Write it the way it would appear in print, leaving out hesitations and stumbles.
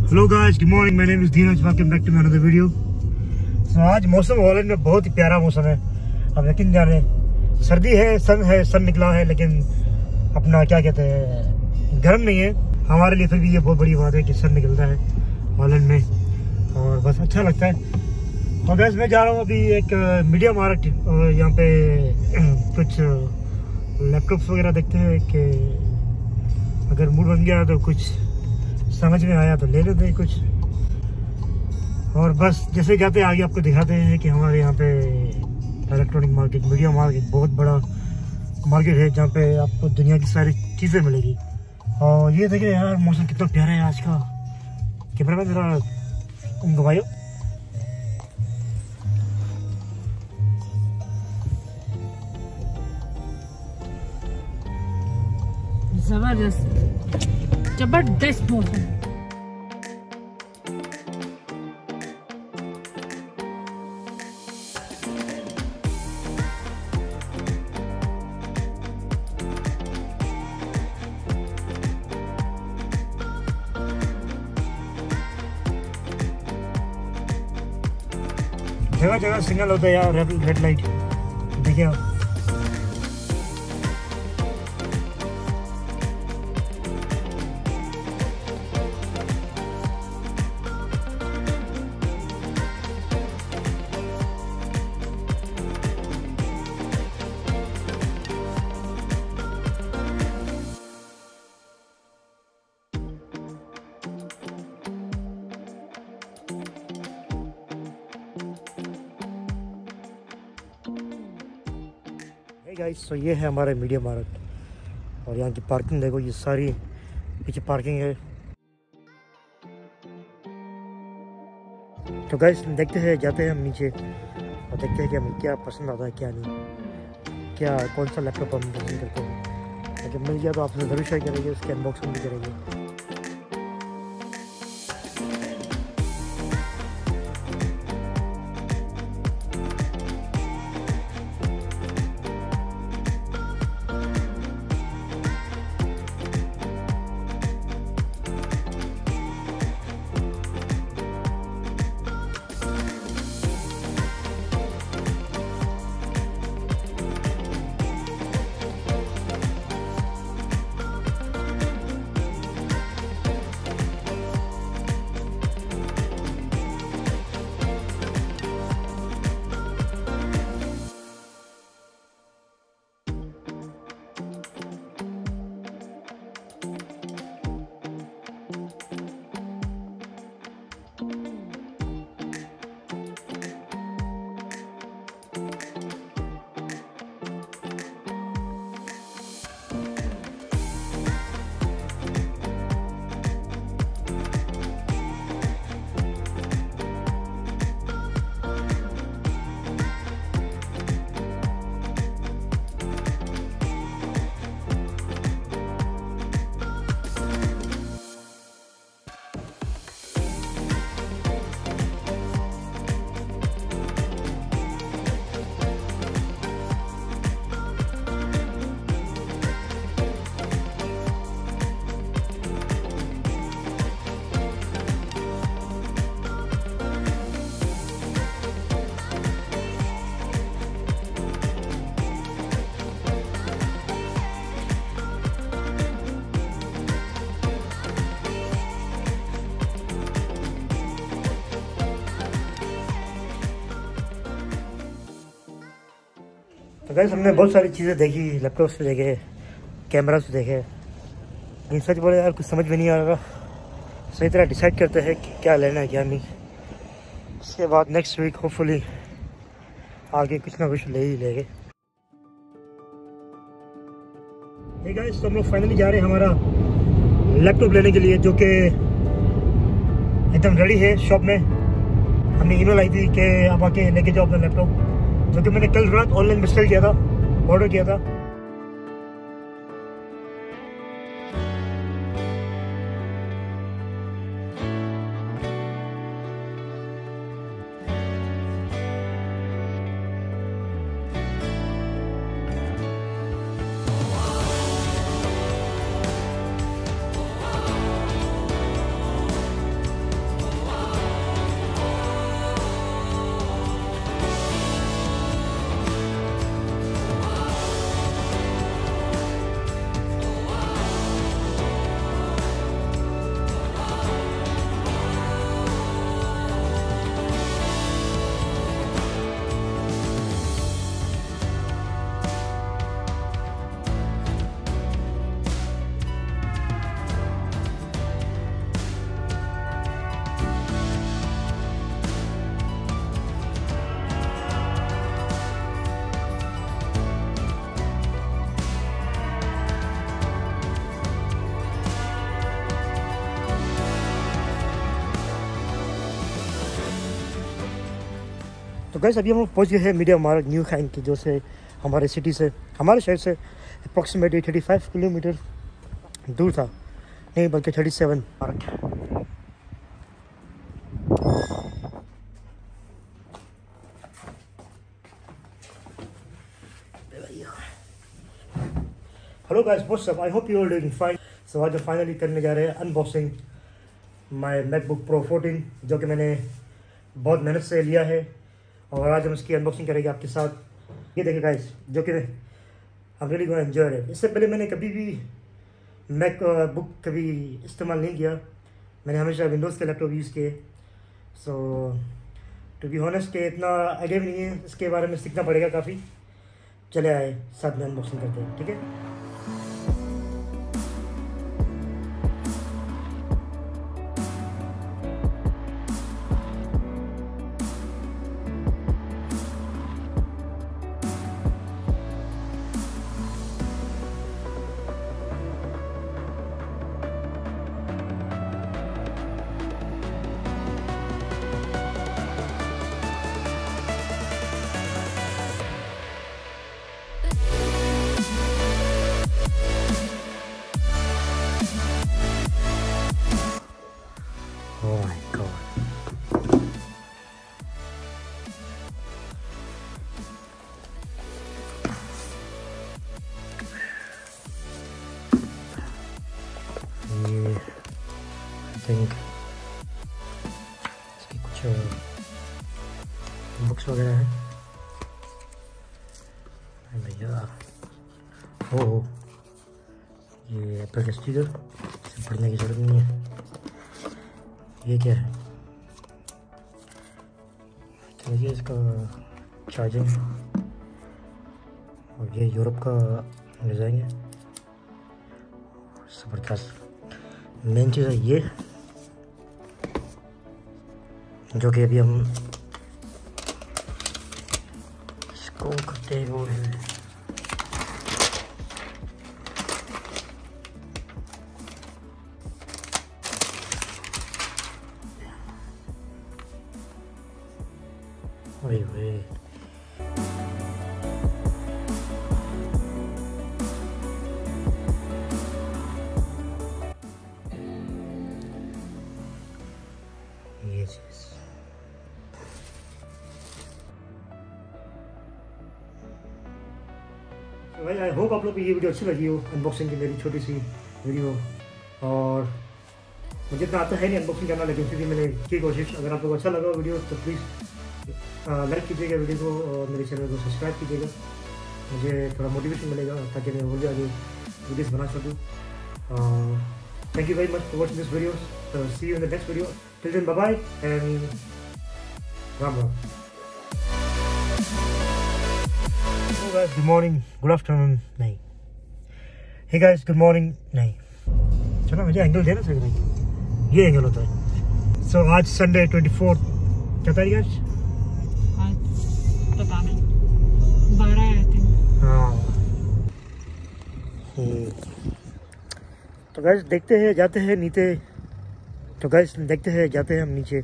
Hello guys, good morning, my name is Dheeraj, welcome back to my another video. So आज मौसम Holland में बहुत ही प्यारा मौसम है। अब यकीन जाने सर्दी है, सन निकला है, लेकिन अपना क्या कहते हैं, गर्म नहीं है हमारे लिए। फिर भी ये बहुत बड़ी बात है कि सन निकलता है हॉलैंड में और बस अच्छा लगता है। तो गाइस मैं जा रहा हूँ अभी एक मीडिया मार्ट, यहाँ पे कुछ लैपटॉप्स वगैरह देखते हैं कि अगर मूड बन गया तो कुछ समझ में आया तो ले लेते हैं कुछ। और बस जैसे जाते आगे आपको दिखाते हैं कि हमारे यहाँ पे इलेक्ट्रॉनिक मार्केट, मीडिया मार्केट बहुत बड़ा मार्केट है जहाँ पे आपको दुनिया की सारी चीज़ें मिलेगी। और ये देखिए यार, मौसम कितना प्यारा है आज का। कैमरा मैन जरा घुमाइयो। जबरदस्त मौसम। जगह जगह सिग्नल होता है यार, रेड लाइट देखिए आप। गाइस, तो ये है हमारा मीडिया मार्ट और यहाँ की पार्किंग देखो, ये सारी पीछे पार्किंग है। तो गाइस देखते हैं, जाते हैं हम नीचे और देखते हैं कि हमें क्या पसंद आता है क्या नहीं, क्या कौन सा लैपटॉप हम पसंद करते हैं। अगर मिल गया तो आपसे ज़रूर शेयर करेंगे, उसके अनबॉक्सिंग भी करेंगे। तो गाइस हमने बहुत सारी चीज़ें देखी, लैपटॉप से देखे, कैमरा से देखे, लेकिन सच बोले यार कुछ समझ में नहीं आ रहा। सही तरह डिसाइड करते हैं कि क्या लेना है क्या नहीं। उसके बाद नेक्स्ट वीक होपफुली आगे कुछ ना कुछ ले ही लेंगे। ठीक है गाइस, तो हम लोग फाइनली जा रहे हैं हमारा लैपटॉप लेने के लिए, जो कि एकदम रेडी है शॉप में। हमने ईमेल आई थी कि आप आके लेके जाओ अपना लैपटॉप, जो कि मैंने कल रात ऑनलाइन इंस्टॉल किया था, ऑर्डर किया था। तो गाइस अभी हम पहुंच गए हैं मीडिया मार्ट न्यू खाइन की, जो से हमारे सिटी से, हमारे शहर से अप्रॉक्सीमेटली 35 किलोमीटर दूर था, नहीं बल्कि 37 mark. Hello guys, what's up, I hope you are doing fine. So आज फाइनली करने जा रहे हैं अनबॉक्सिंग माय मैकबुक प्रो 14, जो कि मैंने बहुत मेहनत से लिया है, और आज हम इसकी अनबॉक्सिंग करेंगे आपके साथ। ये देखिए गाइस, जो कि I really gonna enjoy it. इससे पहले मैंने कभी भी मैक बुक कभी इस्तेमाल नहीं किया, मैंने हमेशा विंडोज़ के लैपटॉप यूज़ किए। सो टू बी ऑनेस्ट के इतना आइडिया भी नहीं है, इसके बारे में सीखना पड़ेगा काफ़ी। चले आए साथ में अनबॉक्सिंग करते हैं, ठीक है। Oh my god. ये I think इसकी कुछ बुक्स वगैरह हैं भैया। हो ये एप्पल का स्टिकर, इसे पढ़ने की जरूरत नहीं है। ये क्या है? तो ये इसका चार्जिंग, और ये यूरोप का डिज़ाइन है, ज़बरदस्त। मेन चीज़ है ये, जो कि अभी हम इसको करते वो है। Wait. Yes. So भाई आई होप आप लोग को ये वीडियो अच्छी लगी हो, अनबॉक्सिंग की मेरी छोटी सी वीडियो। और मुझे इतना आता है नहीं अनबॉक्सिंग करना, लेकिन फिर भी मैंने की कोशिश। अगर आप लोग को अच्छा लगा वीडियो तो प्लीज़ लाइक कीजिएगा वीडियो को, और मेरे चैनल को सब्सक्राइब कीजिएगा। मुझे थोड़ा मोटिवेशन मिलेगा ताकि मैं और भी आगे वीडियोस बना सकूँ। Thank you very much for watching this video. See you in the next video. Till then bye bye and Ram Ram. Good morning, good afternoon नहीं, हे गाइस गुड मॉर्निंग नहीं, चलो मुझे एंगल देना चाहिए, ये एंगल होता है। सो आज संडे 24, क्या तारीख है आज? पता नहीं, 12 है आई थिंक। हाँ, तो गाइस देखते हैं जाते हैं नीचे, तो गाइस देखते हैं जाते हैं हम नीचे।